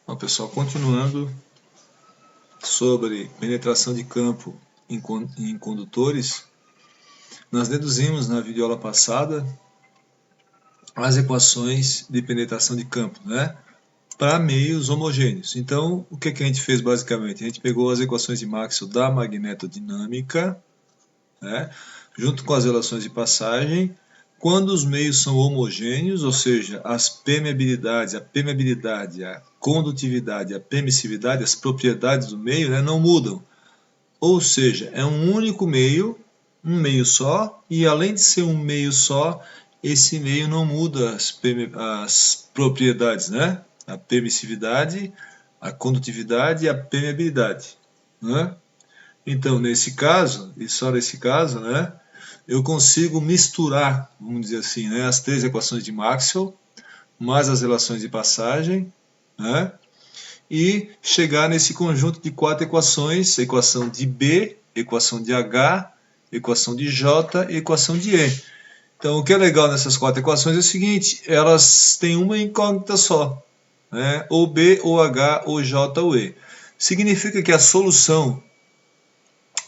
Bom, pessoal, continuando sobre penetração de campo em condutores, nós deduzimos na videoaula passada as equações de penetração de campo, né, para meios homogêneos. Então, o que a gente fez basicamente? A gente pegou as equações de Maxwell da magnetodinâmica, né, junto com as relações de passagem, quando os meios são homogêneos, ou seja, as permeabilidades, a condutividade, a permissividade, as propriedades do meio, né, não mudam. Ou seja, é um único meio, um meio só, e além de ser um meio só, esse meio não muda as propriedades, né? A permissividade, a condutividade e a permeabilidade, né? Então, nesse caso, e só nesse caso, né, eu consigo misturar, vamos dizer assim, né, as três equações de Maxwell, mais as relações de passagem, né, e chegar nesse conjunto de quatro equações, equação de B, equação de H, equação de J e equação de E. Então, o que é legal nessas quatro equações é o seguinte, elas têm uma incógnita só, né, ou B, ou H, ou J, ou E. Significa que a solução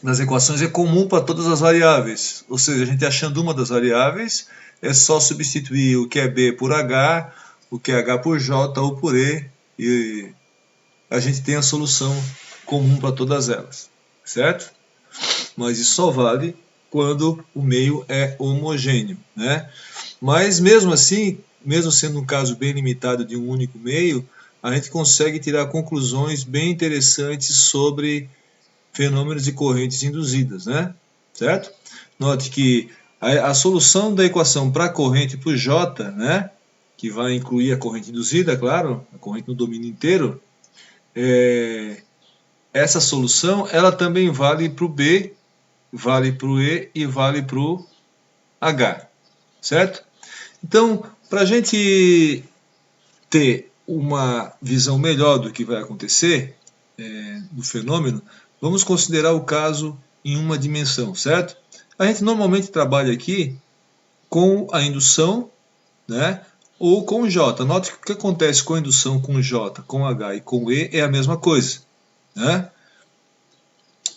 das equações é comum para todas as variáveis, ou seja, a gente achando uma das variáveis, é só substituir o que é B por H, o que é H por J ou por E a gente tem a solução comum para todas elas, certo? Mas isso só vale quando o meio é homogêneo, né? Mas mesmo assim, mesmo sendo um caso bem limitado de um único meio, a gente consegue tirar conclusões bem interessantes sobre fenômenos de correntes induzidas, né? Certo? Note que a solução da equação para a corrente por J, né, que vai incluir a corrente induzida, claro, a corrente no domínio inteiro, essa solução ela também vale para o B, vale para o E e vale para o H, certo? Então, para a gente ter uma visão melhor do que vai acontecer do fenômeno, vamos considerar o caso em uma dimensão, certo? A gente normalmente trabalha aqui com a indução, né, ou com J. Note que o que acontece com a indução com J, com H e com E é a mesma coisa, né?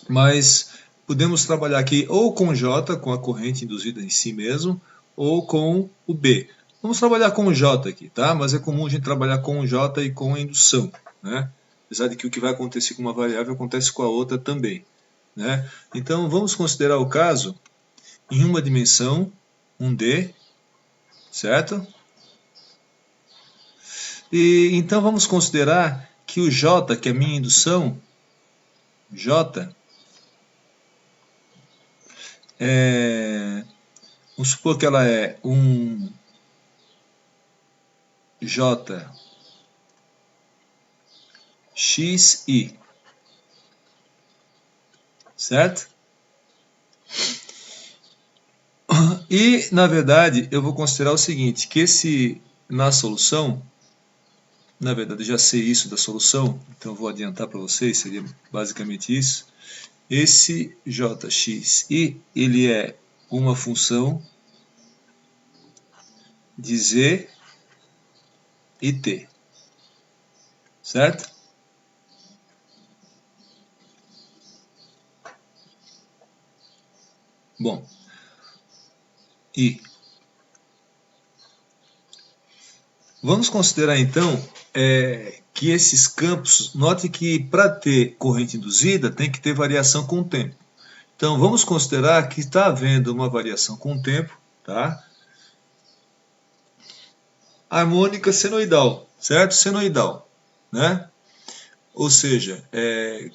Mas podemos trabalhar aqui ou com J, com a corrente induzida em si mesmo, ou com o B. Vamos trabalhar com o J aqui, tá? Mas é comum a gente trabalhar com o J e com a indução, né? Apesar de que o que vai acontecer com uma variável acontece com a outra também, né? Então vamos considerar o caso em uma dimensão, um D, certo? E então vamos considerar que o J, que é a minha indução, J, vamos supor que ela é um J XI, certo? E, na verdade, eu vou considerar o seguinte, que na solução, na verdade eu já sei isso da solução, então eu vou adiantar para vocês, seria basicamente isso. Esse JXI, ele é uma função de Z e T, certo? Bom, e vamos considerar então que esses campos, note que para ter corrente induzida tem que ter variação com o tempo. Então vamos considerar que está havendo uma variação com o tempo, tá? Harmônica senoidal, certo? Senoidal, né? Ou seja,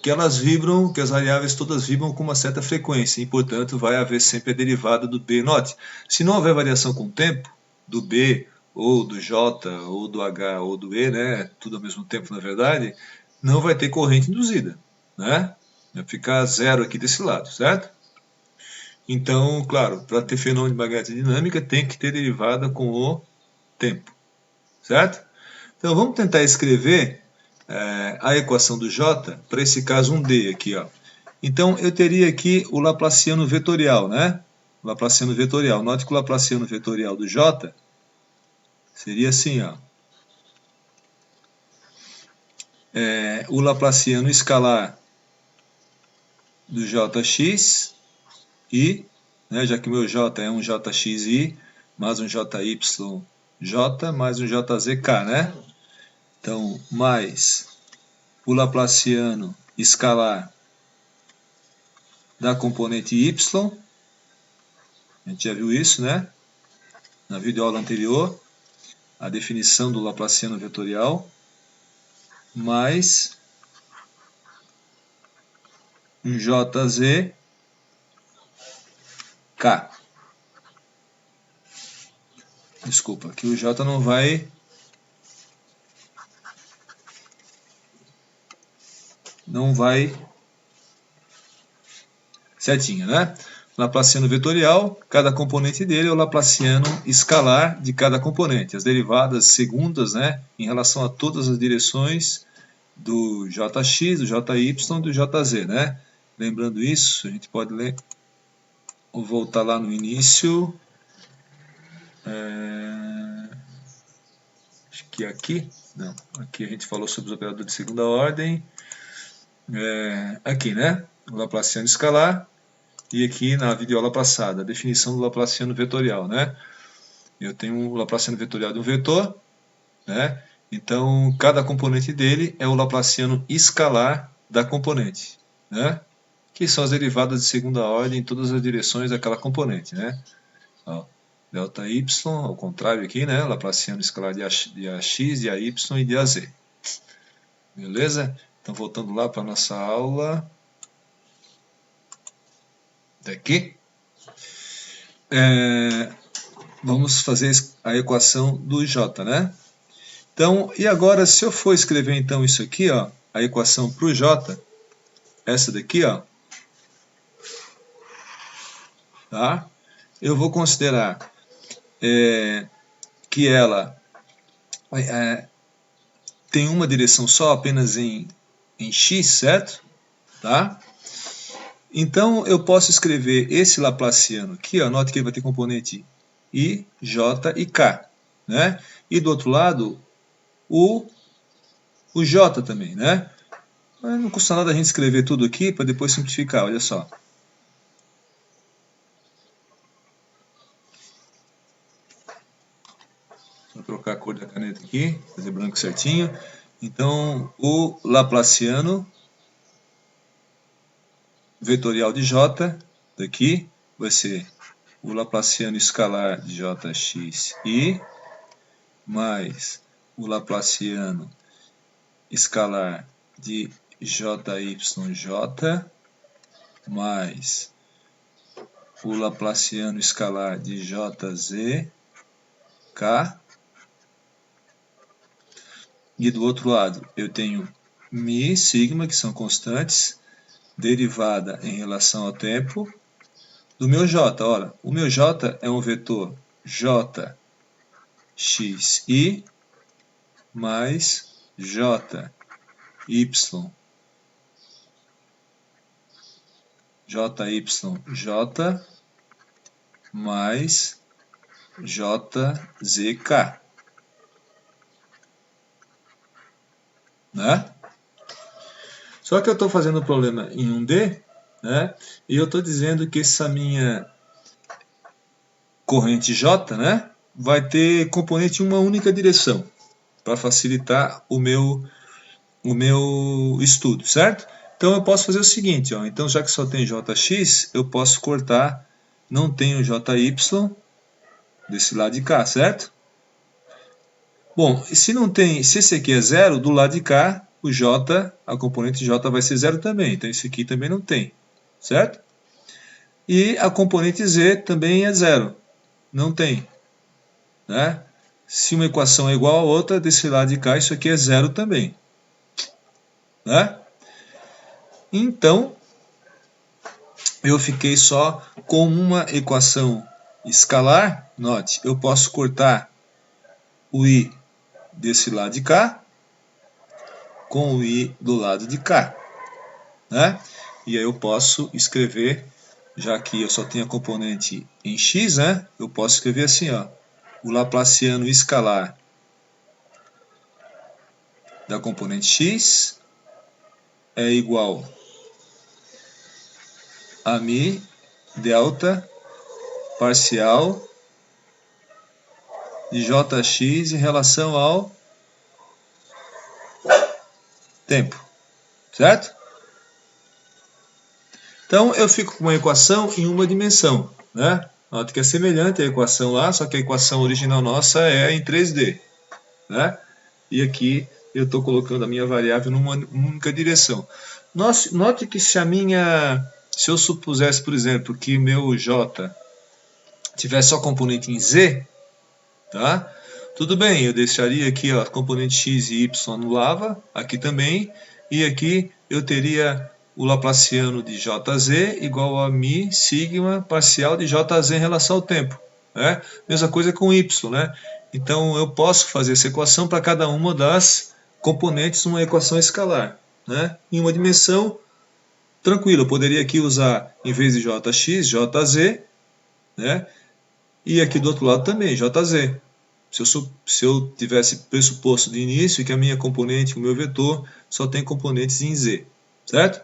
que elas vibram, que as variáveis todas vibram com uma certa frequência, e portanto vai haver sempre a derivada do B. Note, se não houver variação com o tempo, do B, ou do J, ou do H, ou do E, né, tudo ao mesmo tempo na verdade, não vai ter corrente induzida, né? Vai ficar zero aqui desse lado, certo? Então, claro, para ter fenômeno de magnetodinâmica tem que ter derivada com o tempo, certo? Então vamos tentar escrever a equação do J para esse caso um D aqui, ó. Então eu teria aqui o Laplaciano vetorial, né? O Laplaciano vetorial. Note que o Laplaciano vetorial do J seria assim, ó. o laplaciano escalar do jx i, né, já que o meu j é um jxi, mais um jyj, mais um jzk, né? Então, mais o laplaciano escalar da componente y, a gente já viu isso, né? Na videoaula anterior, a definição do laplaciano vetorial, mais um jzk. Desculpa, aqui o j não vai certinho, né? Laplaciano vetorial, cada componente dele é o laplaciano escalar de cada componente. As derivadas segundas, né, em relação a todas as direções do jx, do jy e do jz, né? Lembrando isso, a gente pode ler, ou voltar lá no início. Acho que aqui, não, aqui a gente falou sobre os operadores de segunda ordem. Aqui, né? O laplaciano escalar. E aqui na videoaula passada, a definição do laplaciano vetorial, né? Eu tenho um laplaciano vetorial de um vetor, né? Então, cada componente dele é o laplaciano escalar da componente, né? Que são as derivadas de segunda ordem em todas as direções daquela componente, né? Ó, delta y, ao contrário aqui, né? Laplaciano escalar de ax, de ay e de az. Beleza? Então, voltando lá para a nossa aula daqui. Vamos fazer a equação do J, né? Então, e agora, se eu for escrever então isso aqui, ó, a equação para o J, essa daqui, ó, tá? Eu vou considerar que ela tem uma direção só, apenas em x, certo? Tá? Então, eu posso escrever esse laplaciano aqui, ó, note que ele vai ter componente i, j e k, né? E do outro lado, o j também, né? Mas não custa nada a gente escrever tudo aqui para depois simplificar, olha só. Vou trocar a cor da caneta aqui, fazer branco certinho. Então, o laplaciano vetorial de j, daqui, vai ser o laplaciano escalar de jxi, mais o laplaciano escalar de jyj, mais o laplaciano escalar de jzk, e do outro lado eu tenho mi, sigma, que são constantes, derivada em relação ao tempo, do meu j. Ora, o meu j é um vetor jxi mais jy, jyj mais jzk. Né? Só que eu estou fazendo o problema em 1D, né? E eu estou dizendo que essa minha corrente J, né, vai ter componente em uma única direção, para facilitar o meu estudo, certo? Então eu posso fazer o seguinte, ó, então já que só tem Jx, eu posso cortar, não tenho Jy desse lado de cá, certo? Bom, se não tem, se esse aqui é zero, do lado de cá, o J, a componente J vai ser zero também, então esse aqui também não tem, certo? E a componente Z também é zero, não tem, né? Se uma equação é igual a outra, desse lado de cá, isso aqui é zero também, né? Então, eu fiquei só com uma equação escalar. Note, eu posso cortar o i desse lado de cá com o i do lado de cá, né? E aí eu posso escrever, já que eu só tenho a componente em x, né? Eu posso escrever assim, ó, o laplaciano escalar da componente x é igual a μ delta parcial de Jx em relação ao tempo, certo? Então eu fico com uma equação em uma dimensão, né? Nota que é semelhante à equação lá, só que a equação original nossa é em 3D, né? E aqui eu estou colocando a minha variável numa única direção. Note que se eu supusesse, por exemplo, que meu J tivesse só componente em Z, tá? Tudo bem, eu deixaria aqui a componente x e y anulava, aqui também, e aqui eu teria o Laplaciano de Jz igual a μ sigma parcial de Jz em relação ao tempo, né? Mesma coisa com y, né? Então eu posso fazer essa equação para cada uma das componentes numa equação escalar, né? Em uma dimensão, tranquilo, eu poderia aqui usar, em vez de Jx, Jz, né? E aqui do outro lado também, Jz. Se eu tivesse pressuposto de início que a minha componente, o meu vetor, só tem componentes em z, certo?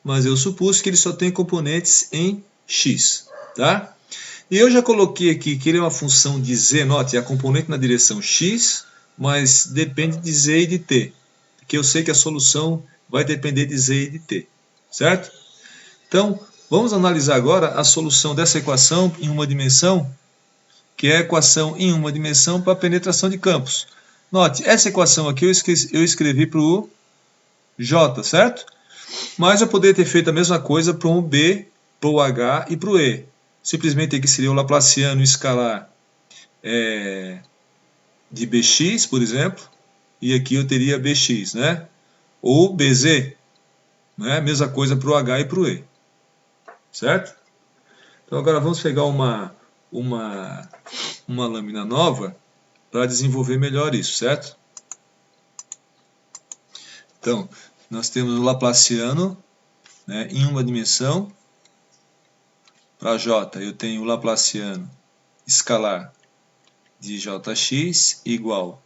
Mas eu supus que ele só tem componentes em x, tá? E eu já coloquei aqui que ele é uma função de z, note, é a componente na direção x, mas depende de z e de t, porque eu sei que a solução vai depender de z e de t, certo? Então, vamos analisar agora a solução dessa equação em uma dimensão, que é a equação em uma dimensão para a penetração de campos. Note, essa equação aqui eu escrevi para o J, certo? Mas eu poderia ter feito a mesma coisa para o B, para o H e para o E. Simplesmente aqui seria o Laplaciano escalar de Bx, por exemplo, e aqui eu teria Bx, né? Ou Bz, né? Mesma coisa para o H e para o E, certo? Então agora vamos pegar uma lâmina nova para desenvolver melhor isso, certo? Então, nós temos o Laplaciano, né, em uma dimensão. Para J, eu tenho o Laplaciano escalar de Jx igual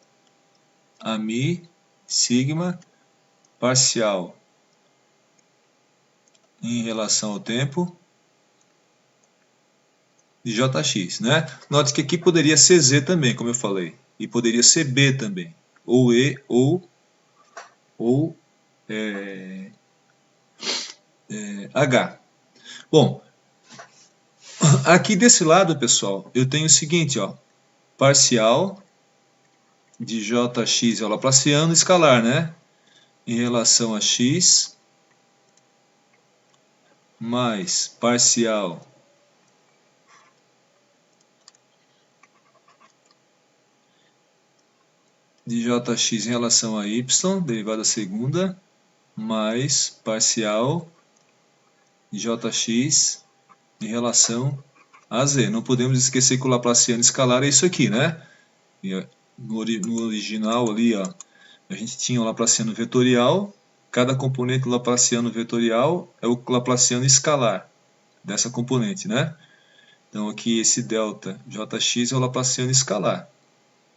a μ sigma parcial em relação ao tempo de Jx, né? Note que aqui poderia ser Z também, como eu falei, e poderia ser B também, ou E, ou H. Bom, aqui desse lado, pessoal, eu tenho o seguinte, ó, parcial de Jx é o Laplaciano escalar, né? Em relação a x mais parcial de Jx em relação a y, derivada segunda, mais parcial de Jx em relação a z. Não podemos esquecer que o Laplaciano escalar é isso aqui, né? No original ali, ó, a gente tinha o Laplaciano vetorial, cada componente do Laplaciano vetorial é o Laplaciano escalar dessa componente, né? Então aqui esse delta Jx é o Laplaciano escalar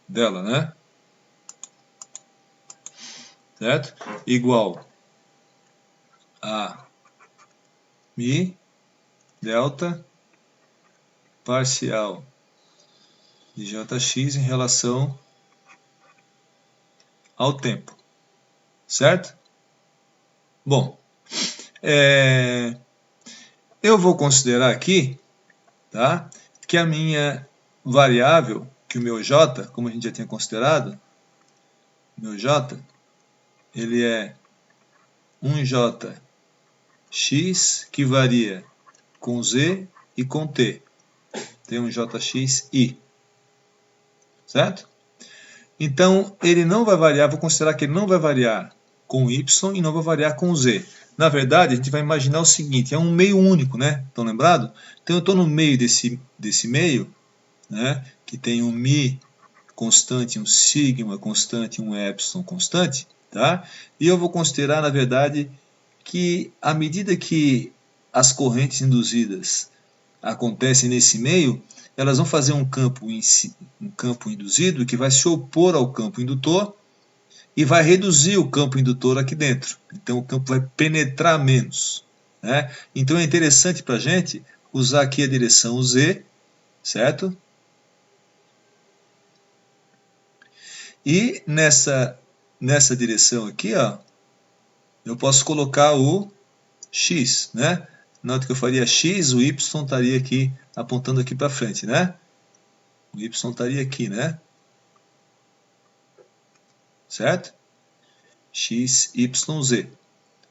dela, né? Certo? Igual a μ delta parcial de Jx em relação ao tempo, certo? Bom, eu vou considerar aqui, tá, que a minha variável, que o meu j, como a gente já tinha considerado, meu j, ele é um jx que varia com z e com t. Tem um jxi, certo? Então, ele não vai variar, vou considerar que ele não vai variar com y e não vai variar com z. Na verdade, a gente vai imaginar o seguinte, é um meio único, né? Estão lembrados? Então, eu estou no meio desse meio, né? Que tem um μ constante, um sigma constante, um epsilon constante, tá? E eu vou considerar, na verdade, que à medida que as correntes induzidas acontecem nesse meio, elas vão fazer um campo induzido que vai se opor ao campo indutor, e vai reduzir o campo indutor aqui dentro. Então o campo vai penetrar menos, né? Então é interessante para a gente usar aqui a direção Z, certo? E nessa direção aqui, ó, eu posso colocar o X, né? Nota que eu faria X, o Y estaria aqui, apontando aqui para frente, né? O Y estaria aqui, né? Certo? X, Y, Z.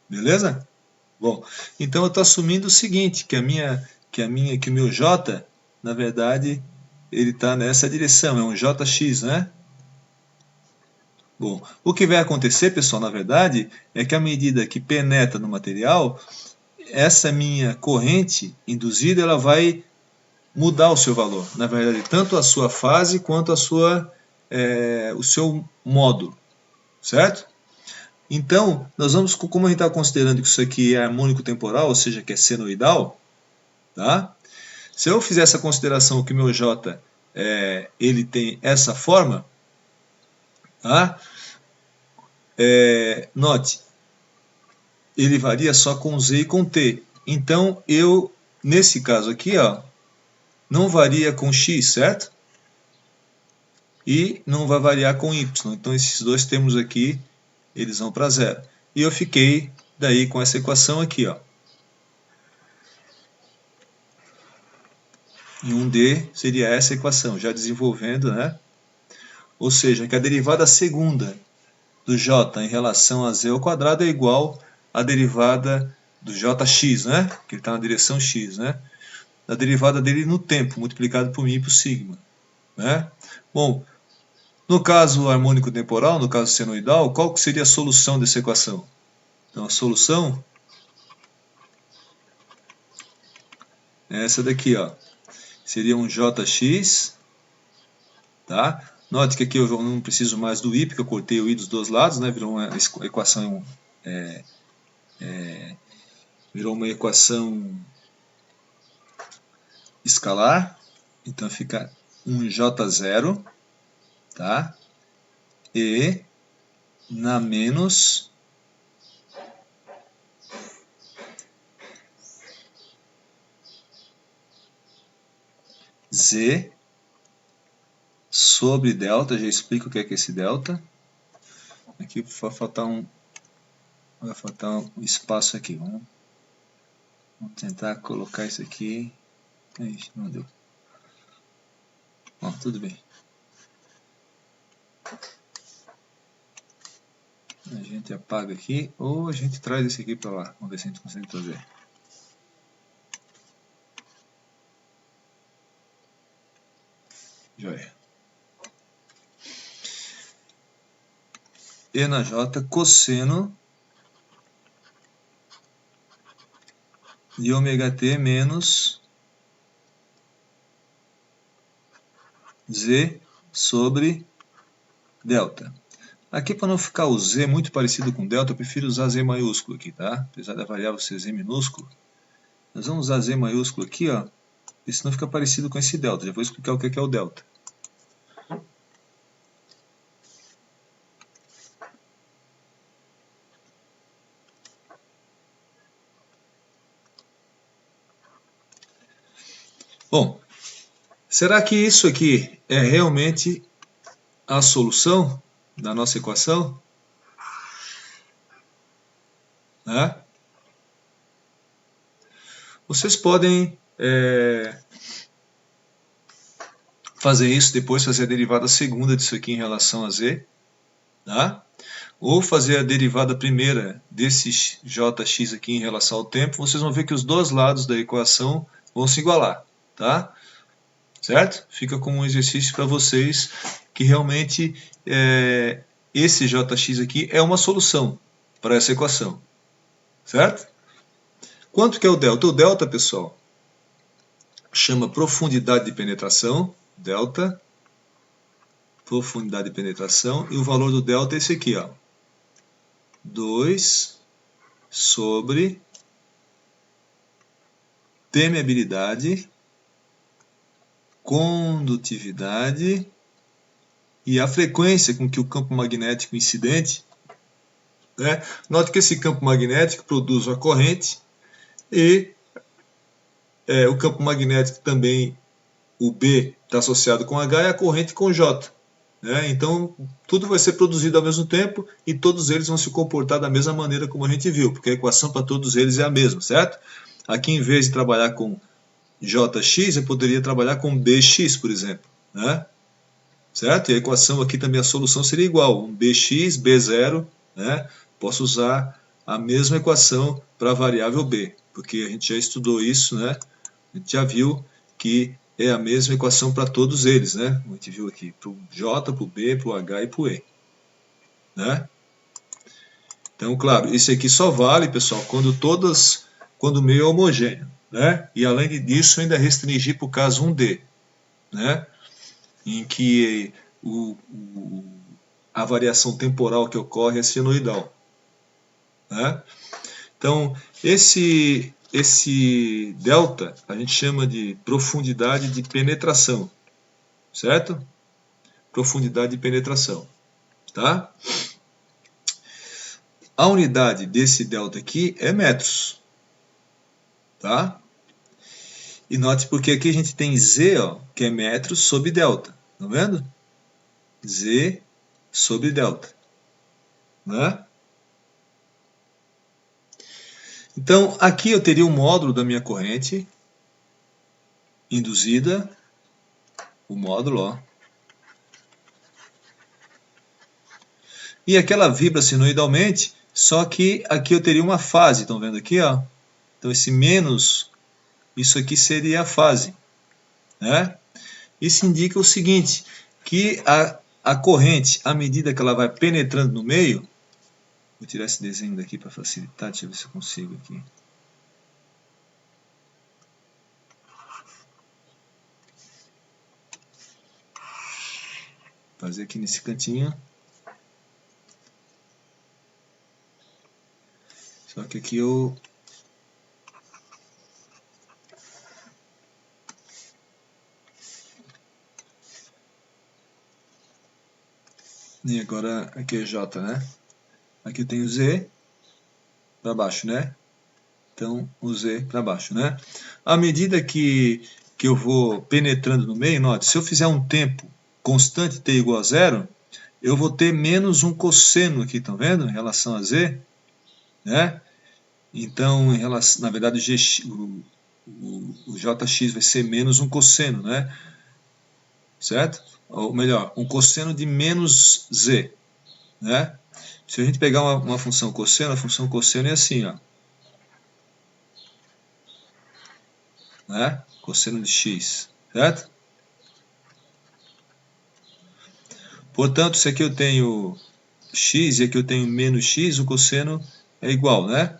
Beleza? Bom, então eu estou assumindo o seguinte, que o meu J, na verdade, ele está nessa direção, é um JX, né? Bom, o que vai acontecer, pessoal, na verdade, é que à medida que penetra no material, essa minha corrente induzida, ela vai mudar o seu valor. Na verdade, tanto a sua fase quanto o seu módulo, certo? Então, nós vamos, como a gente está considerando que isso aqui é harmônico temporal, ou seja, que é senoidal, tá? Se eu fizer essa consideração que o meu J ele tem essa forma, tá? Note, ele varia só com Z e com T. Então, nesse caso aqui, ó, não varia com X, certo? E não vai variar com Y. Então, esses dois termos aqui, eles vão para zero. E eu fiquei daí com essa equação aqui, ó. E 1D seria essa equação, já desenvolvendo, né? Ou seja, que a derivada segunda do J em relação a Z ao quadrado é igual à derivada do Jx, né? Que ele está na direção x, né? A derivada dele no tempo, multiplicado por μ e por sigma, né? Bom, no caso harmônico temporal, no caso senoidal, qual que seria a solução dessa equação? Então, a solução é essa daqui, ó. Seria um Jx, tá? Note que aqui eu não preciso mais do i, porque eu cortei o i dos dois lados, né? Virou uma equação escalar. Então fica um J0, tá? E na menos Z sobre delta. Já explico o que é esse delta. Aqui vai faltar um espaço aqui. Vamos tentar colocar isso aqui. Ixi, não deu. Bom, tudo bem. A gente apaga aqui ou a gente traz esse aqui para lá. Vamos ver se a gente consegue fazer. Joia. E na J, cosseno de ômega t menos Z sobre delta. Aqui, para não ficar o Z muito parecido com delta, eu prefiro usar Z maiúsculo aqui, tá? Apesar da variável ser Z minúsculo, nós vamos usar Z maiúsculo aqui, ó, porque senão fica parecido com esse delta. Já vou explicar o que é o delta. Bom, será que isso aqui é realmente a solução da nossa equação? Né? Vocês podem fazer isso depois, fazer a derivada segunda disso aqui em relação a Z, tá? Ou fazer a derivada primeira desse Jx aqui em relação ao tempo. Vocês vão ver que os dois lados da equação vão se igualar, tá? Certo? Fica como um exercício para vocês que realmente esse Jx aqui é uma solução para essa equação, certo? Quanto que é o delta? O delta, pessoal, chama profundidade de penetração, delta, profundidade de penetração, e o valor do delta é esse aqui, ó, 2 sobre permeabilidade, condutividade e a frequência com que o campo magnético incidente, né? Note que esse campo magnético produz uma corrente e o campo magnético também, o B está associado com H e a corrente com J. Né? Então, tudo vai ser produzido ao mesmo tempo e todos eles vão se comportar da mesma maneira como a gente viu, porque a equação para todos eles é a mesma, certo? Aqui, em vez de trabalhar com Jx, eu poderia trabalhar com Bx, por exemplo. Né? Certo? E a equação aqui também, a solução seria igual, um Bx, B0, né? Posso usar a mesma equação para a variável B, porque a gente já estudou isso, né? A gente já viu que é a mesma equação para todos eles, né? A gente viu aqui, para o J, para o B, para o H e para o E. Né? Então, claro, isso aqui só vale, pessoal, quando o meio é homogêneo. Né? E além disso, ainda restringir para o caso 1D, né? Em que a variação temporal que ocorre é senoidal. Né? Então, esse delta a gente chama de profundidade de penetração, certo? Profundidade de penetração, tá? A unidade desse delta aqui é metros, tá? E note porque aqui a gente tem Z, ó, que é metros sobre delta, tá vendo? Z sobre delta, né? Então, aqui eu teria um módulo da minha corrente induzida, o módulo, ó. E aquela vibra sinoidalmente, só que aqui eu teria uma fase, estão vendo aqui, ó? Então esse menos, isso aqui seria a fase, né? Isso indica o seguinte, que a corrente, à medida que ela vai penetrando no meio, vou tirar esse desenho daqui para facilitar, deixa eu ver se eu consigo aqui. Fazer aqui nesse cantinho. Só que aqui eu... E agora aqui é J, né? Aqui eu tenho Z para baixo, né? Então, o Z para baixo, né? À medida que eu vou penetrando no meio, note, se eu fizer um tempo constante t igual a zero, eu vou ter menos um cosseno aqui, estão vendo? Em relação a Z, né? Então, em relação, na verdade, o Jx vai ser menos um cosseno, né? Certo? Ou melhor, um cosseno de menos Z, né? Se a gente pegar uma função cosseno, a função cosseno é assim, ó. Né? Cosseno de x, certo? Portanto, se aqui eu tenho x e aqui eu tenho menos x, o cosseno é igual, né?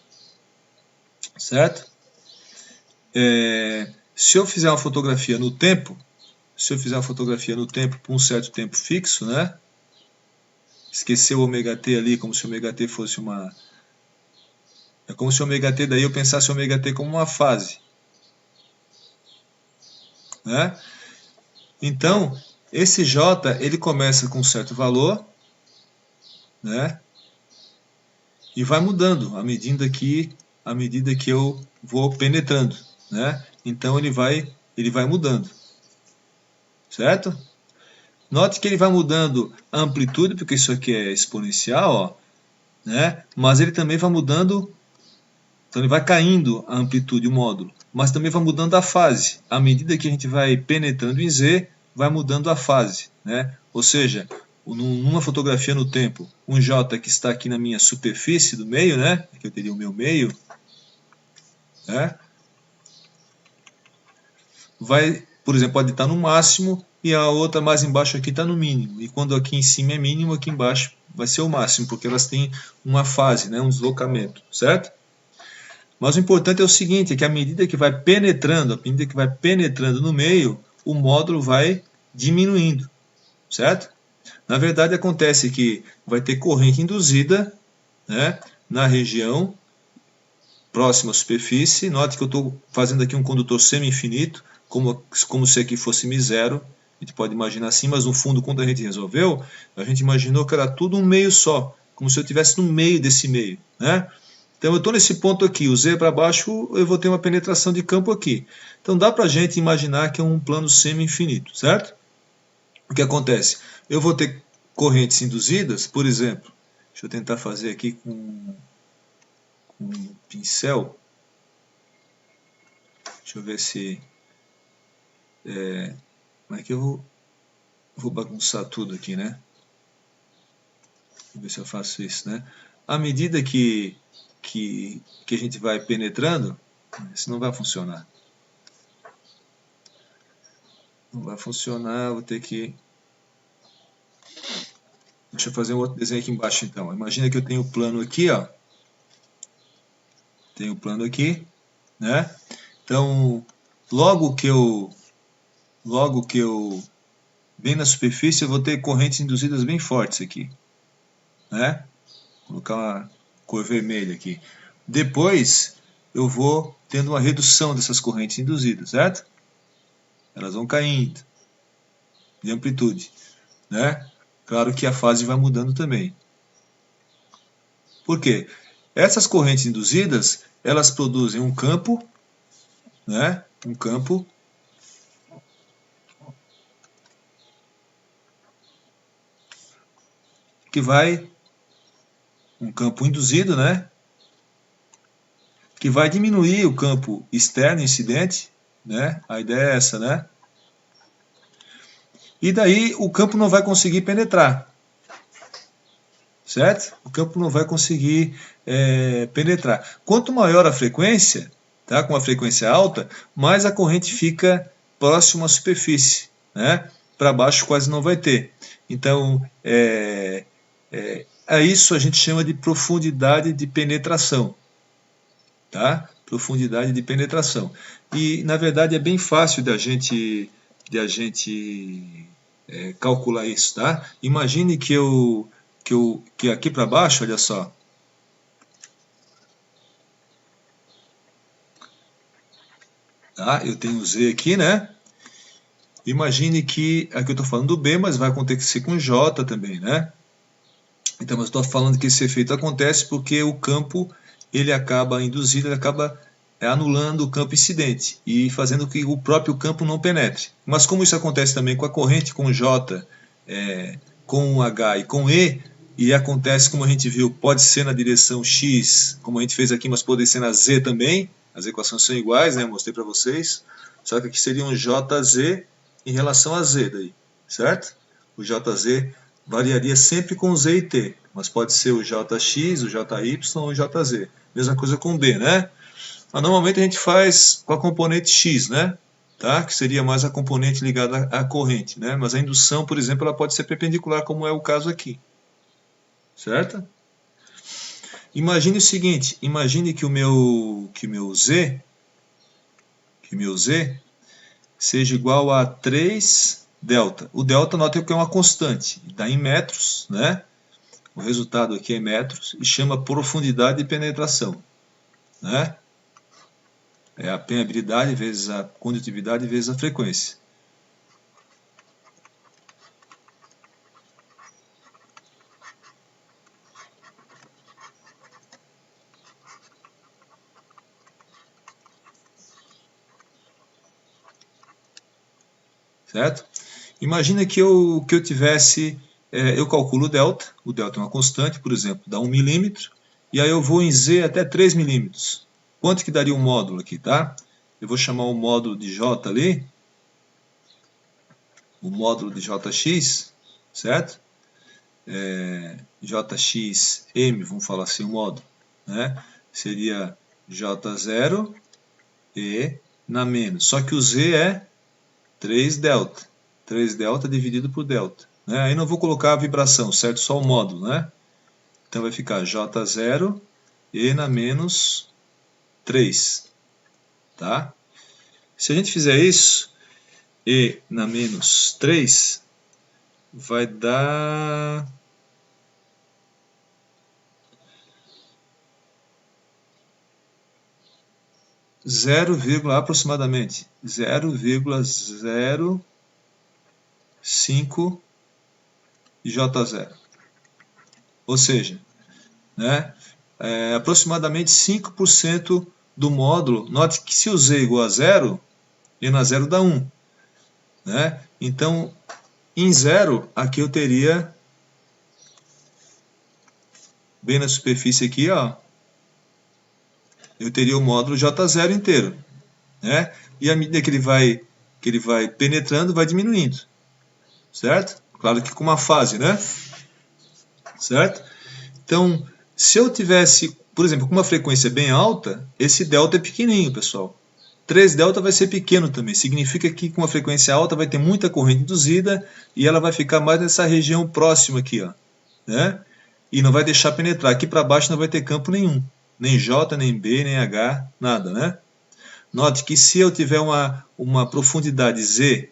Certo? Se eu fizer uma fotografia no tempo, por um certo tempo fixo, né? Esquecer o ômega t ali, como se o ômega t fosse uma... É como se o ômega t, daí eu pensasse o ômega t como uma fase. Né? Então, esse J, ele começa com um certo valor, né? E vai mudando à medida que eu vou penetrando, né? Então ele vai mudando, certo? Note que ele vai mudando a amplitude, porque isso aqui é exponencial, ó, né? Mas ele também vai mudando, então ele vai caindo a amplitude, o módulo, mas também vai mudando a fase. À medida que a gente vai penetrando em Z, vai mudando a fase, né? Ou seja, numa fotografia no tempo, um J que está aqui na minha superfície do meio, né? Aqui eu teria o meu meio, né? Vai, por exemplo, pode estar no máximo e a outra mais embaixo aqui está no mínimo. E quando aqui em cima é mínimo, aqui embaixo vai ser o máximo, porque elas têm uma fase, né? Um deslocamento, certo? Mas o importante é o seguinte, é que à medida que vai penetrando no meio, o módulo vai diminuindo, certo? Na verdade, acontece que vai ter corrente induzida, né, na região próxima à superfície. Note que eu estou fazendo aqui um condutor semi-infinito, como se aqui fosse M0, A gente pode imaginar assim, mas no fundo, quando a gente resolveu, a gente imaginou que era tudo um meio só, como se eu estivesse no meio desse meio, né? Então eu estou nesse ponto aqui, o Z para baixo, eu vou ter uma penetração de campo aqui. Então dá para a gente imaginar que é um plano semi-infinito, certo? O que acontece? Eu vou ter correntes induzidas, por exemplo, deixa eu tentar fazer aqui com um pincel. Deixa eu ver se... como é que eu vou bagunçar tudo aqui, né? Vou ver se eu faço isso, né? À medida que a gente vai penetrando, isso não vai funcionar. Não vai funcionar, vou ter que... Deixa eu fazer um outro desenho aqui embaixo então. Imagina que eu tenho o plano aqui, ó. Tenho o plano aqui, né? Então, logo que eu bem na superfície, eu vou ter correntes induzidas bem fortes aqui, né? Vou colocar uma cor vermelha aqui. Depois, eu vou tendo uma redução dessas correntes induzidas, certo? Elas vão caindo de amplitude, né? Claro que a fase vai mudando também. Por quê? Essas correntes induzidas, elas produzem um campo, né? Um campo que vai, um campo induzido, né? Que vai diminuir o campo externo incidente, né? A ideia é essa, né? E daí o campo não vai conseguir penetrar, certo? O campo não vai conseguir penetrar. Quanto maior a frequência, tá? Com a frequência alta, mais a corrente fica próxima à superfície, né? Para baixo quase não vai ter. Então, a isso a gente chama de profundidade de penetração, tá? Profundidade de penetração. E na verdade é bem fácil de a gente calcular isso, tá? Imagine que aqui para baixo, olha só, tá? Eu tenho Z aqui, né? Imagine que aqui eu estou falando do B, mas vai acontecer com J também, né? Então, eu estou falando que esse efeito acontece porque o campo ele acaba induzido, ele acaba anulando o campo incidente e fazendo que o próprio campo não penetre. Mas como isso acontece também com a corrente, com J, com H e com E acontece, como a gente viu, pode ser na direção X, como a gente fez aqui, mas pode ser na Z também. As equações são iguais, né? Mostrei para vocês. Só que aqui seria um JZ em relação a Z daí, certo? O JZ variaria sempre com Z e T, mas pode ser o JX, o JY ou o JZ. Mesma coisa com B, né? Mas normalmente a gente faz com a componente X, né? Tá? Que seria mais a componente ligada à corrente, né? Mas a indução, por exemplo, ela pode ser perpendicular, como é o caso aqui, certo? Imagine o seguinte, imagine que o meu Z seja igual a 3 delta. O delta, nota que é uma constante, dá em metros, né? O resultado aqui é metros e chama profundidade de penetração, né? É a permeabilidade vezes a condutividade vezes a frequência. Certo? Imagina que eu tivesse, eu calculo o delta é uma constante, por exemplo, dá 1 milímetro, e aí eu vou em Z até 3 milímetros. Quanto que daria um módulo aqui, tá? Eu vou chamar o módulo de J ali, o módulo de Jx, certo? Jxm, vamos falar assim o módulo, né? Seria J0 e na menos. Só que o Z é 3 delta. 3 delta dividido por delta. Né? Aí não vou colocar a vibração, certo? Só o módulo, né? Então vai ficar J0 e na menos 3. Tá? Se a gente fizer isso, e na menos 3, vai dar... aproximadamente 0,0 5 J0. Ou seja, né, aproximadamente 5% do módulo. Note que se o Z é igual a 0, N a 0 dá 1. Né? Então, em 0, aqui eu teria, bem na superfície aqui, ó, eu teria o módulo J0 inteiro. Né? E à medida que ele vai penetrando, vai diminuindo. Certo? Claro que com uma fase, né? Certo? Então, se eu tivesse, por exemplo, com uma frequência bem alta, esse delta é pequenininho, pessoal. 3 delta vai ser pequeno também. Significa que com uma frequência alta vai ter muita corrente induzida e ela vai ficar mais nessa região próxima aqui, ó, né? E não vai deixar penetrar. Aqui para baixo não vai ter campo nenhum. Nem J, nem B, nem H, nada, né? Note que se eu tiver uma profundidade Z,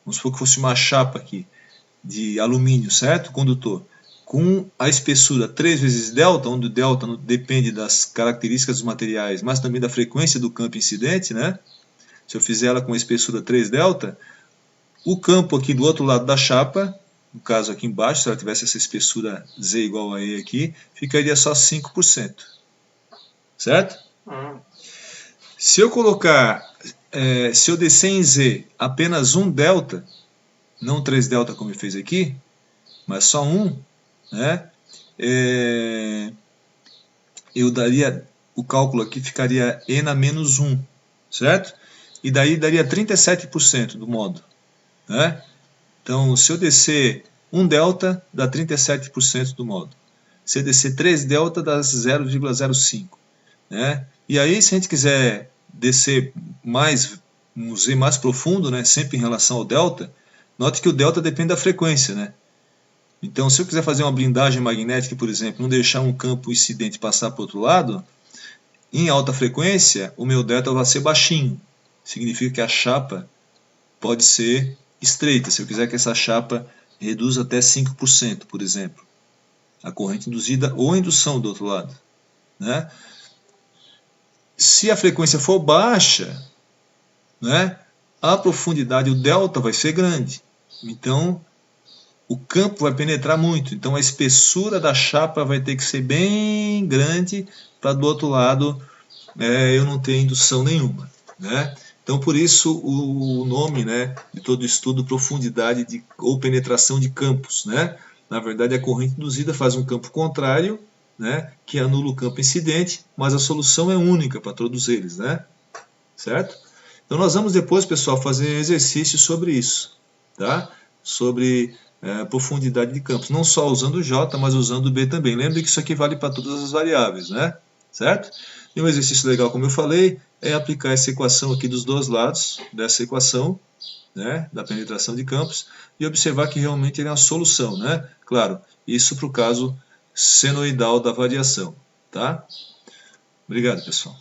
vamos supor que fosse uma chapa aqui de alumínio, certo? Condutor. Com a espessura 3 vezes delta, onde o delta depende das características dos materiais, mas também da frequência do campo incidente, né? Se eu fizer ela com a espessura 3 delta, o campo aqui do outro lado da chapa, no caso aqui embaixo, se ela tivesse essa espessura Z igual a E aqui, ficaria só 5%. Certo? Se eu colocar, se eu descer em Z apenas 1 delta, não 3 delta como ele fez aqui, mas só 1, né? Eu daria, o cálculo aqui ficaria N a menos 1, certo? E daí daria 37% do módulo, né? Então, se eu descer 1 delta, dá 37% do módulo. Se eu descer 3 delta, dá 0,05. Né? E aí, se a gente quiser descer mais, um Z mais profundo, né, sempre em relação ao delta, note que o delta depende da frequência, né? Então, se eu quiser fazer uma blindagem magnética, por exemplo, não deixar um campo incidente passar para o outro lado, em alta frequência, o meu delta vai ser baixinho. Significa que a chapa pode ser estreita. Se eu quiser que essa chapa reduza até 5%, por exemplo, a corrente induzida ou a indução do outro lado. Né? Se a frequência for baixa, né, a profundidade, o delta vai ser grande. Então, o campo vai penetrar muito. Então, a espessura da chapa vai ter que ser bem grande para do outro lado eu não ter indução nenhuma. Né? Então, por isso o nome, né, de todo estudo, profundidade ou penetração de campos. Né? Na verdade, a corrente induzida faz um campo contrário, né, que anula o campo incidente, mas a solução é única para todos eles. Né? Certo? Então, nós vamos depois, pessoal, fazer exercícios sobre isso. Tá? Sobre profundidade de campos. Não só usando o J, mas usando o B também. Lembre que isso aqui vale para todas as variáveis. Né? Certo? E um exercício legal, como eu falei, é aplicar essa equação aqui dos dois lados dessa equação, né, da penetração de campos, e observar que realmente ele é uma solução. Né? Claro, isso para o caso senoidal da variação. Tá? Obrigado, pessoal.